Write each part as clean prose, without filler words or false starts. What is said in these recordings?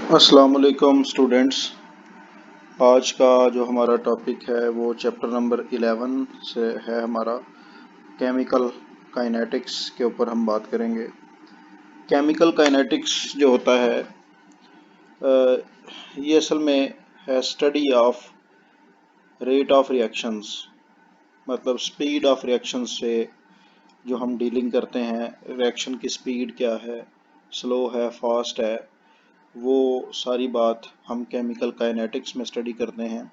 अस्सलाम वालेकुम स्टूडेंट्स। आज का जो हमारा टॉपिक है वो चैप्टर नंबर 11 से है हमारा केमिकल काइनेटिक्स के ऊपर हम बात करेंगे। केमिकल काइनेटिक्स जो होता है ये असल में है study of rate of reactions, मतलब स्पीड ऑफ रिएक्शंस से जो हम डीलिंग करते हैं। रिएक्शन की स्पीड क्या है, स्लो है, फास्ट है, वो सारी बात हम केमिकल काइनेटिक्स में स्टडी करते हैं।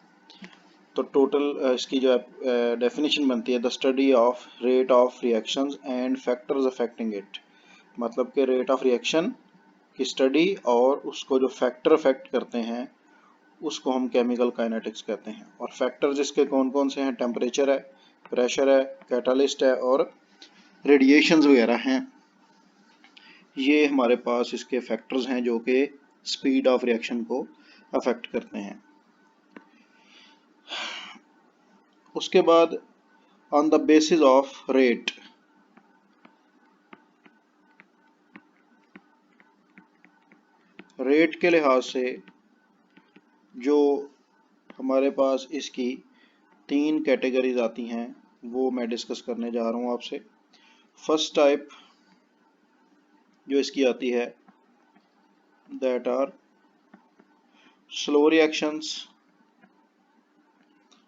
तो टोटल इसकी जो डेफिनेशन बनती है the study of rate of reactions and factors affecting it, मतलब कि रेट ऑफ रिएक्शन की स्टडी और उसको जो फैक्टर अफेक्ट करते हैं उसको हम केमिकल काइनेटिक्स कहते हैं। और फैक्टर्स इसके कौन कौन से हैं? टेम्परेचर है, प्रेशर है, कैटालिस्ट है और रेडिएशंस वगैरह हैं। ये हमारे पास इसके फैक्टर्स हैं जो कि स्पीड ऑफ रिएक्शन को अफेक्ट करते हैं। उसके बाद on the basis of rate, rate के लिहाज से जो हमारे पास इसकी 3 कैटेगरीज आती हैं वो मैं डिस्कस करने जा रहा हूँ आपसे। फर्स्ट टाइप जो इसकी आती है that are slow reactions.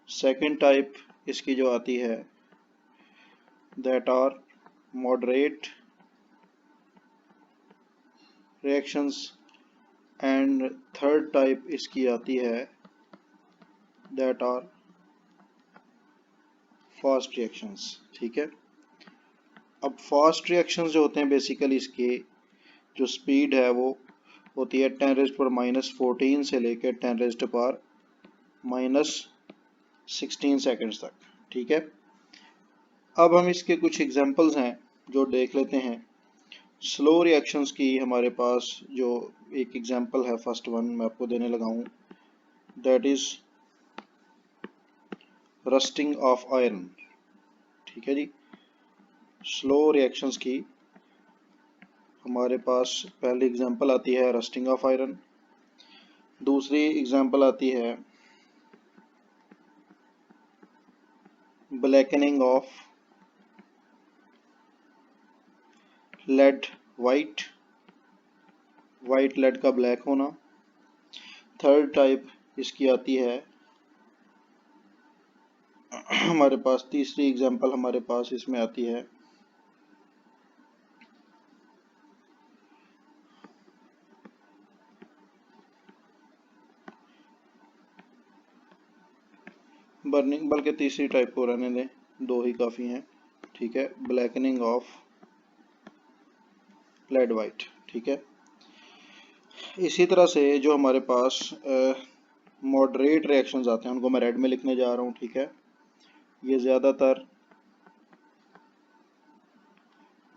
Second type इसकी जो आती है that are moderate reactions. And third type इसकी आती है दैट आर फास्ट रिएक्शंस। ठीक है, अब फास्ट रिएक्शंस जो होते हैं बेसिकली इसके जो स्पीड है वो होती है 10⁻⁻14 से लेकर 10⁻⁻16 सेकंड्स तक। ठीक है, अब हम इसके कुछ एग्जांपल्स हैं जो देख लेते हैं। स्लो रिएक्शंस की हमारे पास जो एक एग्जांपल है, फर्स्ट वन मैं आपको देने लगा हूँ, that is rusting of iron. ठीक है जी, स्लो रिएक्शंस की हमारे पास पहली एग्जांपल आती है रस्टिंग ऑफ आयरन। दूसरी एग्जांपल आती है blackening of lead white, white lead का ब्लैक होना। थर्ड टाइप इसकी आती है हमारे पास, तीसरी एग्जांपल हमारे पास इसमें आती है बर्निंग, बल्कि तीसरी टाइप को रहने दें, दो ही काफ़ी हैं। ठीक है, ब्लैकनिंग ऑफ लेड वाइट। ठीक है, इसी तरह से जो हमारे पास मॉडरेट रिएक्शंस आते हैं उनको मैं रेड में लिखने जा रहा हूँ। ठीक है, ये ज़्यादातर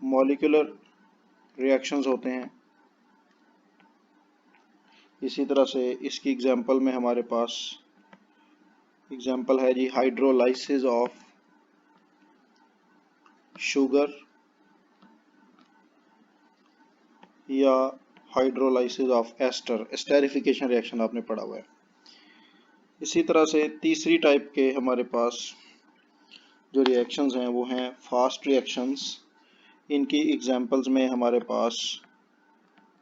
मॉलिक्यूलर रिएक्शंस होते हैं। इसी तरह से इसकी एग्जांपल में हमारे पास एग्जांपल है जी हाइड्रोलाइसिस ऑफ शुगर या hydrolysis of ester, esterification reaction आपने पढ़ा हुआ है। इसी तरह से तीसरी टाइप के हमारे पास जो रिएक्शंस हैं वो हैं फास्ट रिएक्शंस। इनकी एग्जांपल्स में हमारे पास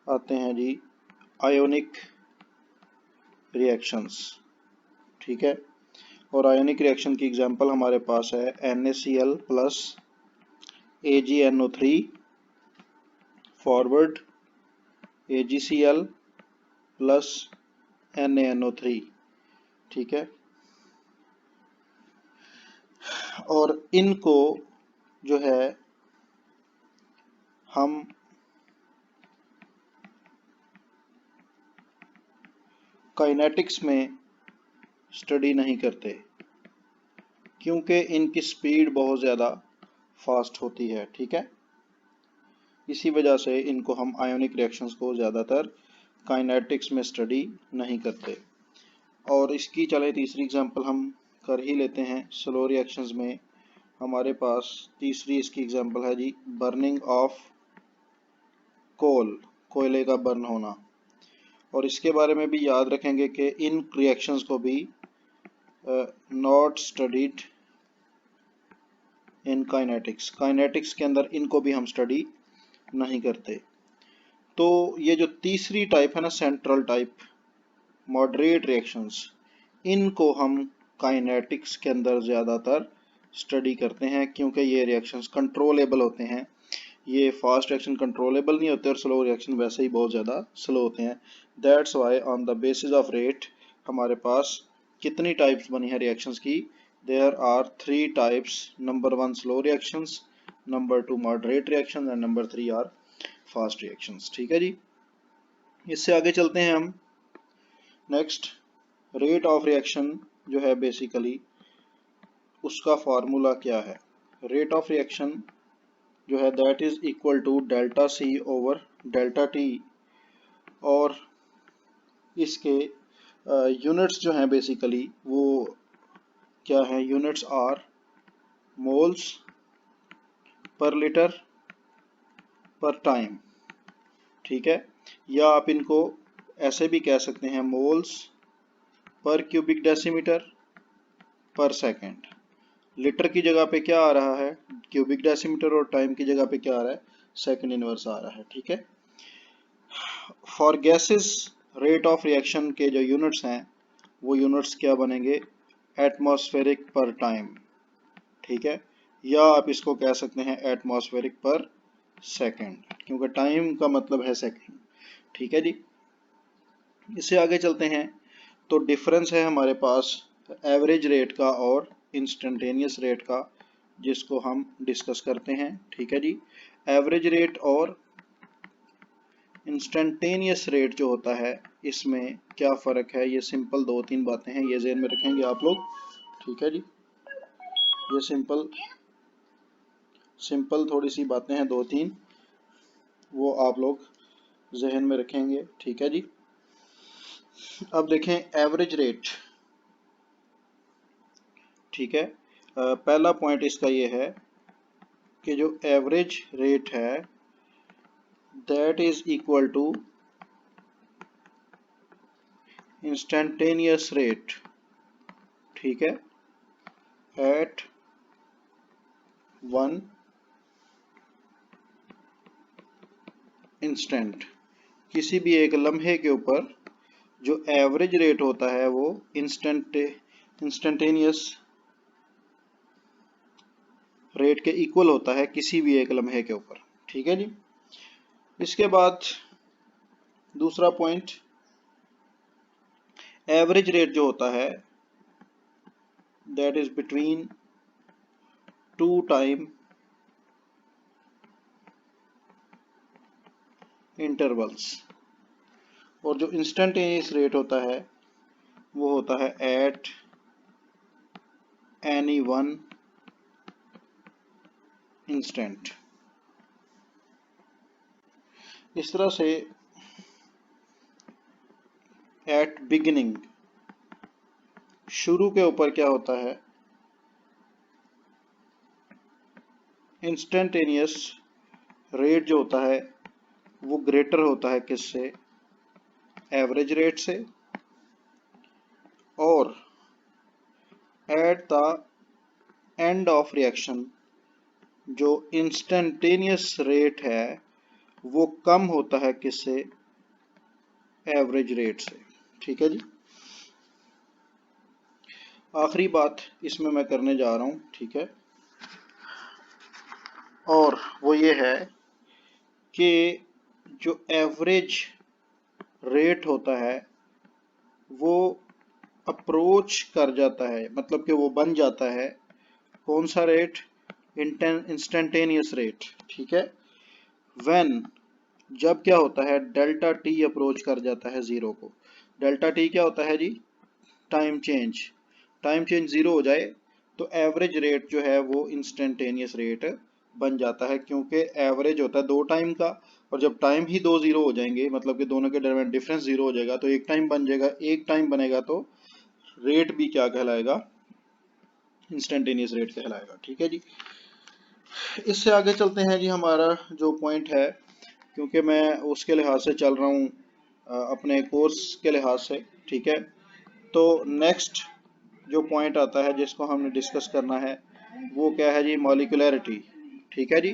आते हैं जी आयोनिक रिएक्शंस। ठीक है, और आयोनिक रिएक्शन की एग्जांपल हमारे पास है NaCl plus AgNO3 forward AgCl plus NaNO3। ठीक है, और इनको जो है हम काइनेटिक्स में स्टडी नहीं करते क्योंकि इनकी स्पीड बहुत ज़्यादा फास्ट होती है। ठीक है, इसी वजह से इनको हम आयोनिक रिएक्शंस को ज़्यादातर काइनेटिक्स में स्टडी नहीं करते। और इसकी चले तीसरी एग्जांपल हम कर ही लेते हैं। स्लो रिएक्शंस में हमारे पास तीसरी इसकी एग्जांपल है जी बर्निंग ऑफ कोल, कोयले का बर्न होना। और इसके बारे में भी याद रखेंगे कि इन रिएक्शंस को भी not studied in kinetics, kinetics के अंदर इनको भी हम स्टडी नहीं करते। तो ये जो तीसरी टाइप है ना, सेंट्रल टाइप, मॉडरेट रिएक्शंस, इनको हम काइनेटिक्स के अंदर ज़्यादातर स्टडी करते हैं क्योंकि ये रिएक्शंस कंट्रोलेबल होते हैं। ये फास्ट रिएक्शन कंट्रोलेबल नहीं होते और स्लो रिएक्शन वैसे ही बहुत ज़्यादा स्लो होते हैं। That's why on the basis of rate हमारे पास कितनी टाइप्स बनी है रिएक्शंस की? There are 3 types. Number 1 slow reactions, number 2 moderate reactions and number 3 are fast reactions. ठीक है जी, इससे आगे चलते हैं हम। नेक्स्ट, रेट ऑफ रिएक्शन जो है बेसिकली उसका फार्मूला क्या है? रेट ऑफ रिएक्शन जो है that is equal to delta C over delta T, और इसके यूनिट्स जो हैं बेसिकली वो क्या है? Units are moles per litre per time. ठीक है, या आप इनको ऐसे भी कह सकते हैं, मोल्स पर क्यूबिक डेसीमीटर पर सेकेंड। लीटर की जगह पे क्या आ रहा है? क्यूबिक डेसीमीटर, और टाइम की जगह पे क्या आ रहा है? सेकेंड इनवर्स आ रहा है। ठीक है, for gases rate of reaction के जो यूनिट्स हैं वो यूनिट्स क्या बनेंगे? एटमॉस्फेरिक पर टाइम। ठीक है, या आप इसको कह सकते हैं एटमॉस्फेरिक पर सेकेंड, क्योंकि टाइम का मतलब है सेकेंड। ठीक है जी, इससे आगे चलते हैं। तो डिफरेंस है हमारे पास एवरेज रेट का और इंस्टेंटेनियस रेट का, जिसको हम डिस्कस करते हैं। ठीक है जी, एवरेज रेट और इंस्टेंटेनियस रेट जो होता है इसमें क्या फ़र्क है? ये सिंपल 2-3 बातें हैं, ये ज़हन में रखेंगे आप लोग। ठीक है जी, ये सिंपल थोड़ी सी बातें हैं 2-3, वो आप लोग जहन में रखेंगे। ठीक है जी, अब देखें एवरेज रेट। ठीक है, पहला पॉइंट इसका ये है कि जो एवरेज रेट है that is equal to instantaneous rate. ठीक है, एट 1 इंस्टेंट, किसी भी एक लम्हे के ऊपर जो एवरेज रेट होता है वो इंस्टेंटेनियस रेट के इक्वल होता है किसी भी एक लम्हे के ऊपर। ठीक है जी, इसके बाद दूसरा पॉइंट, एवरेज रेट जो होता है that is between 2 time intervals, और जो इंस्टेंटेनियस रेट होता है वो होता है एट एनी वन इंस्टेंट। इस तरह से एट बिगिनिंग, शुरू के ऊपर क्या होता है? इंस्टेंटेनियस रेट जो होता है वो ग्रेटर होता है किससे? एवरेज रेट से। और at the end of reaction जो इंस्टेंटेनियस रेट है वो कम होता है किससे? एवरेज रेट से। ठीक है जी, आखिरी बात इसमें मैं करने जा रहा हूं। ठीक है, और वो ये है कि जो एवरेज रेट होता है वो अप्रोच कर जाता है, मतलब कि वो बन जाता है कौन सा रेट? Instantaneous rate. ठीक है, व्हेन, जब क्या होता है? डेल्टा टी अप्रोच कर जाता है जीरो को। डेल्टा टी क्या होता है जी? Time change. Time change zero हो जाए तो एवरेज रेट जो है वो इंस्टेंटेनियस रेट बन जाता है, क्योंकि एवरेज होता है 2 टाइम का, और जब टाइम ही 2 जीरो हो जाएंगे, मतलब कि दोनों के दरमियान डिफरेंस जीरो हो जाएगा, तो एक टाइम बन जाएगा। एक टाइम बनेगा तो रेट भी क्या कहलाएगा? इंस्टेंटेनियस रेट कहलाएगा। ठीक है जी, इससे आगे चलते हैं जी। हमारा जो पॉइंट है, क्योंकि मैं उसके लिहाज से चल रहा हूँ अपने कोर्स के लिहाज से, ठीक है। तो नेक्स्ट जो पॉइंट आता है जिसको हमने डिस्कस करना है वो क्या है जी, मॉलिक्यूलैरिटी, ठीक है जी।